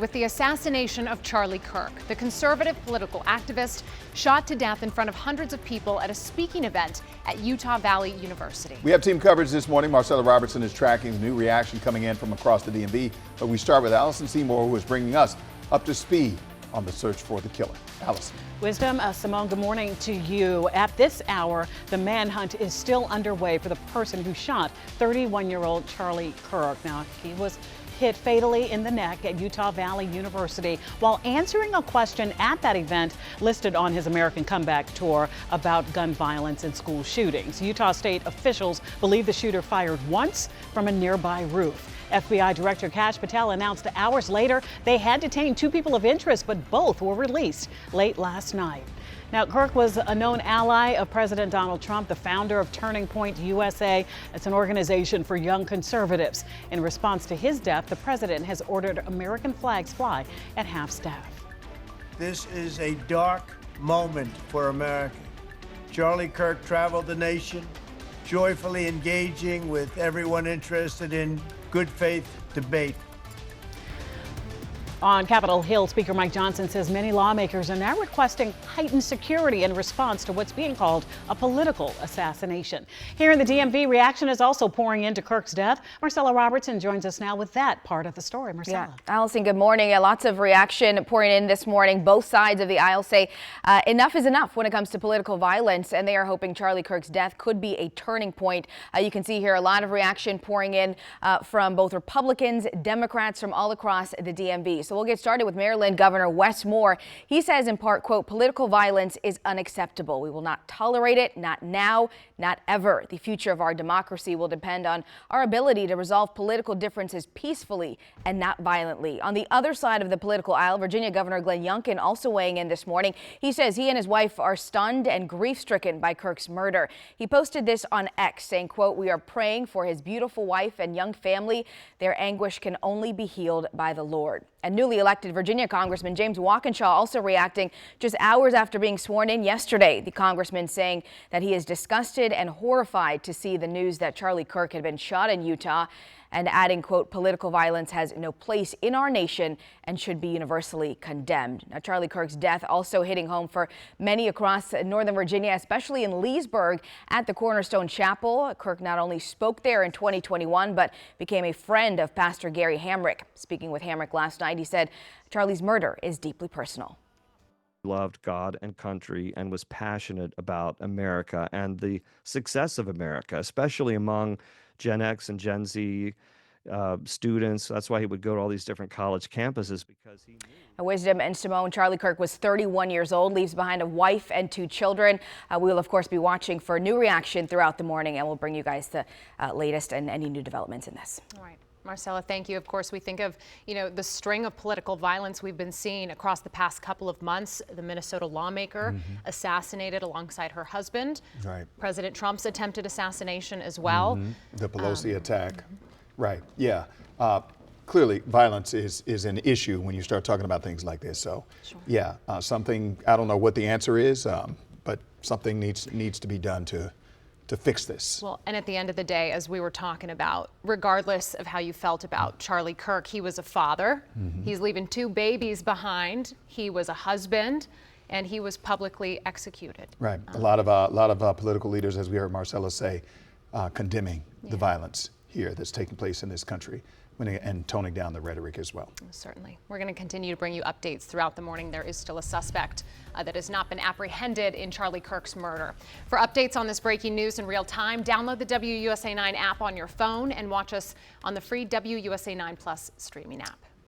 With the assassination of Charlie Kirk, the conservative political activist shot to death in front of hundreds of people at a speaking event at Utah Valley University. We have team coverage this morning. Marcella Robertson is tracking the new reaction coming in from across the DMV. But we start with Allison Seymour, who is bringing us up to speed on the search for the killer. Allison. Wisdom, Simone, good morning to you. At this hour, the manhunt is still underway for the person who shot 31-year-old Charlie Kirk. Now, he was hit fatally in the neck at Utah Valley University while answering a question at that event listed on his American Comeback tour about gun violence and school shootings. Utah state officials believe the shooter fired once from a nearby roof. FBI Director Kash Patel announced that hours later they had detained two people of interest, but both were released late last night. Now, Kirk was a known ally of President Donald Trump, the founder of Turning Point USA. It's an organization for young conservatives. In response to his death, the president has ordered American flags fly at half-staff. This is a dark moment for America. Charlie Kirk traveled the nation, joyfully engaging with everyone interested in good faith debate. On Capitol Hill, Speaker Mike Johnson says many lawmakers are now requesting heightened security in response to what's being called a political assassination. Here in the DMV, reaction is also pouring into Kirk's death. Marcella Robertson joins us now with that part of the story. Marcella. Yeah. Allison, good morning. Lots of reaction pouring in this morning. Both sides of the aisle say enough is enough when it comes to political violence, and they are hoping Charlie Kirk's death could be a turning point. You can see here a lot of reaction pouring in from both Republicans, Democrats from all across the DMV. So we'll get started with Maryland Governor Wes Moore. He says in part, quote, political violence is unacceptable. We will not tolerate it, not now, not ever. The future of our democracy will depend on our ability to resolve political differences peacefully and not violently. On the other side of the political aisle, Virginia Governor Glen Youngkin also weighing in this morning. He says he and his wife are stunned and grief-stricken by Kirk's murder. He posted this on X saying, quote, we are praying for his beautiful wife and young family. Their anguish can only be healed by the Lord. And newly elected Virginia Congressman James Walkinshaw also reacting just hours after being sworn in yesterday. The congressman saying that he is disgusted and horrified to see the news that Charlie Kirk had been shot in Utah, and adding, quote, political violence has no place in our nation and should be universally condemned. Now, Charlie Kirk's death also hitting home for many across Northern Virginia, especially in Leesburg at the Cornerstone Chapel. Kirk not only spoke there in 2021, but became a friend of Pastor Gary Hamrick. Speaking with Hamrick last night, he said Charlie's murder is deeply personal. Loved God and country and was passionate about America and the success of America, especially among Gen X and Gen Z students. That's why he would go to all these different college campuses, because he knew. Wisdom and Simone, Charlie Kirk was 31 years old, leaves behind a wife and two children. We will, of course, be watching for new reaction throughout the morning, and we'll bring you guys the latest and any new developments in this. All right. Marcella, thank you. Of course, we think of, the string of political violence we've been seeing across the past couple of months. The Minnesota lawmaker assassinated alongside her husband. Right. President Trump's attempted assassination as well. The Pelosi attack. Right. Yeah. Clearly, violence is an issue when you start talking about things like this. So, sure. Yeah, something, I don't know what the answer is, but something needs to be done to fix this. Well, and at the end of the day, as we were talking about, regardless of how you felt about Charlie Kirk, he was a father. He's leaving two babies behind. He was a husband, and he was publicly executed. Right. A lot of political leaders, as we heard Marcella say, condemning the violence here that's taking place in this country, and toning down the rhetoric as well. Certainly. We're going to continue to bring you updates throughout the morning. There is still a suspect that has not been apprehended in Charlie Kirk's murder. For updates on this breaking news in real time, download the WUSA 9 app on your phone and watch us on the free WUSA 9 Plus streaming app.